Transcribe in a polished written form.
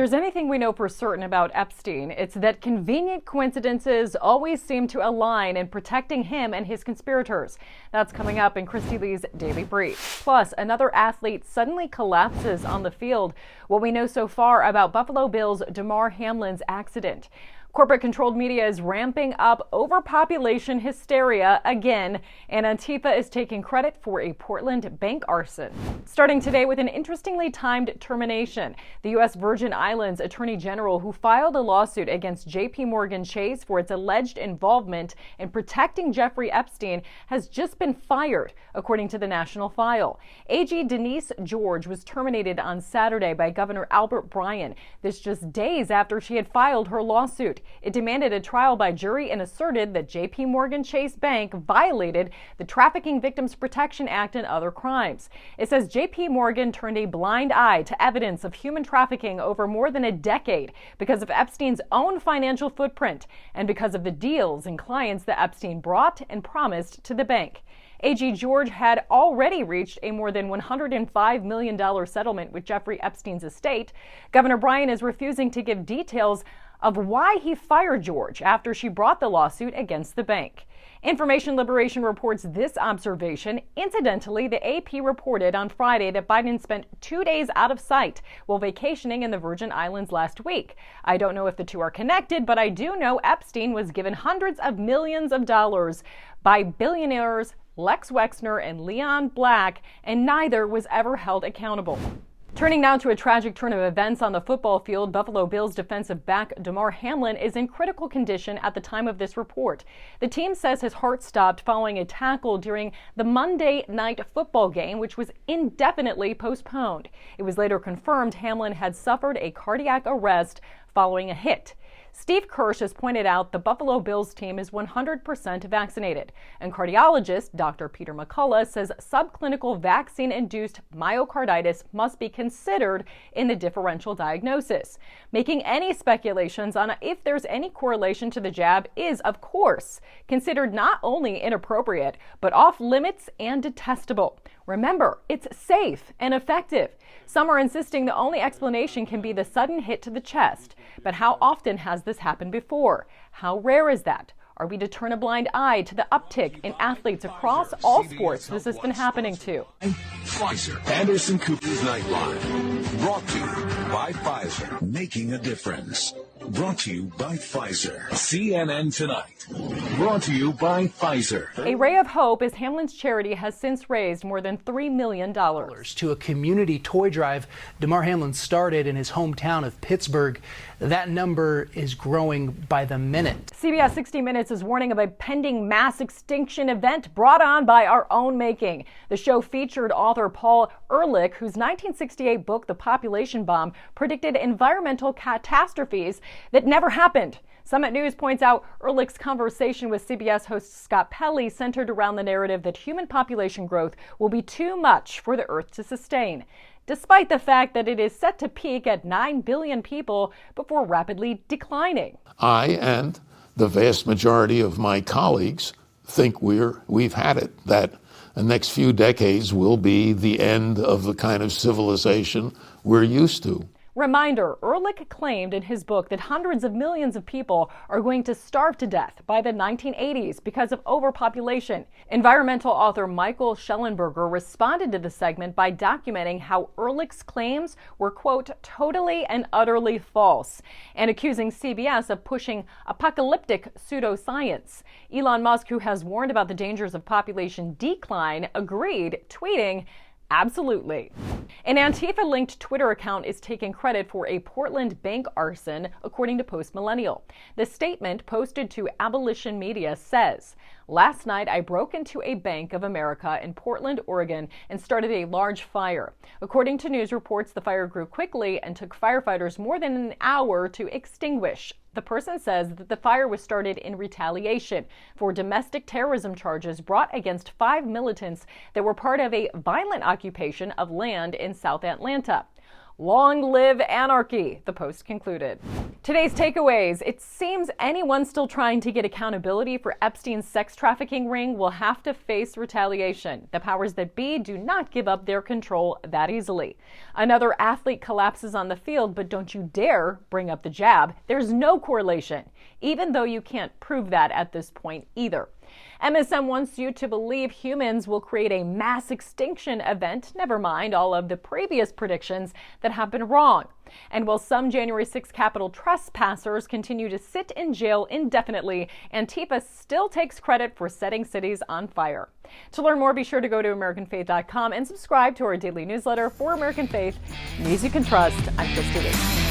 there's anything we know for certain about Epstein, it's that convenient coincidences always seem to align in protecting him and his conspirators. That's coming up in Kristi Leigh's Daily Brief. Plus, another athlete suddenly collapses on the field. What we know so far about Buffalo Bills' Damar Hamlin's accident. Corporate-controlled media is ramping up overpopulation hysteria again, and Antifa is taking credit for a Portland bank arson. Starting today with an interestingly timed termination. The U.S. Virgin Islands Attorney General, who filed a lawsuit against J.P. Chase for its alleged involvement in protecting Jeffrey Epstein, has just been fired, according to the National File. AG Denise George was terminated on Saturday by Governor Albert Bryan. This just days after she had filed her lawsuit. It demanded a trial by jury and asserted that J.P. Chase Bank violated the Trafficking Victims Protection Act and other crimes. It says J.P. Morgan turned a blind eye to evidence of human trafficking over more than a decade because of Epstein's own financial footprint and because of the deals and clients that Epstein brought and promised to the bank. AG George had already reached a more than $105 million settlement with Jeffrey Epstein's estate. Governor Bryan is refusing to give details of why he fired George after she brought the lawsuit against the bank. Information Liberation reports this observation. Incidentally, the AP reported on Friday that Biden spent 2 days out of sight while vacationing in the Virgin Islands last week. I don't know if the two are connected, but I do know Epstein was given hundreds of millions of dollars by billionaires Lex Wexner and Leon Black, and neither was ever held accountable. Turning now to a tragic turn of events on the football field, Buffalo Bills defensive back Damar Hamlin is in critical condition at the time of this report. The team says his heart stopped following a tackle during the Monday night football game, which was indefinitely postponed. It was later confirmed Hamlin had suffered a cardiac arrest following a hit. Steve Kirsch has pointed out the Buffalo Bills team is 100% vaccinated, and cardiologist Dr. Peter McCullough says subclinical vaccine-induced myocarditis must be considered in the differential diagnosis. Making any speculations on if there's any correlation to the jab is, of course, considered not only inappropriate, but off limits and detestable. Remember, it's safe and effective. Some are insisting the only explanation can be the sudden hit to the chest. But how often has this happened before? How rare is that? Are we to turn a blind eye to the uptick in athletes across all sports this has been happening to? Pfizer, Anderson Cooper's Nightline. Brought to you by Pfizer. Making a difference. Brought to you by Pfizer. CNN Tonight. Brought to you by Pfizer. A ray of hope as Hamlin's charity has since raised more than $3 million. To a community toy drive Damar Hamlin started in his hometown of Pittsburgh. That number is growing by the minute. CBS 60 Minutes is warning of a pending mass extinction event brought on by our own making. The show featured author Paul Ehrlich, whose 1968 book, The Population Bomb, predicted environmental catastrophes that never happened. Summit News points out Ehrlich's conversation with CBS host Scott Pelley centered around the narrative that human population growth will be too much for the Earth to sustain, despite the fact that it is set to peak at 9 billion people before rapidly declining. I and the vast majority of my colleagues think we've had it, that the next few decades will be the end of the kind of civilization we're used to. Reminder, Ehrlich claimed in his book that hundreds of millions of people are going to starve to death by the 1980s because of overpopulation. Environmental author Michael Schellenberger responded to the segment by documenting how Ehrlich's claims were, quote, totally and utterly false, and accusing CBS of pushing apocalyptic pseudoscience. Elon Musk, who has warned about the dangers of population decline, agreed, tweeting, absolutely. An Antifa-linked Twitter account is taking credit for a Portland bank arson, according to Post Millennial. The statement posted to Abolition Media says, last night I broke into a Bank of America in Portland, Oregon, and started a large fire. According to news reports, the fire grew quickly and took firefighters more than an hour to extinguish. The person says that the fire was started in retaliation for domestic terrorism charges brought against 5 militants that were part of a violent occupation of land in South Atlanta. Long live anarchy, the Post concluded. Today's takeaways. It seems anyone still trying to get accountability for Epstein's sex trafficking ring will have to face retaliation. The powers that be do not give up their control that easily. Another athlete collapses on the field, but don't you dare bring up the jab. There's no correlation, even though you can't prove that at this point either. MSM wants you to believe humans will create a mass extinction event, never mind all of the previous predictions that have been wrong. And while some January 6 Capitol trespassers continue to sit in jail indefinitely, Antifa still takes credit for setting cities on fire. To learn more, be sure to go to AmericanFaith.com and subscribe to our daily newsletter for American Faith, news you can trust. I'm Kristi Leigh.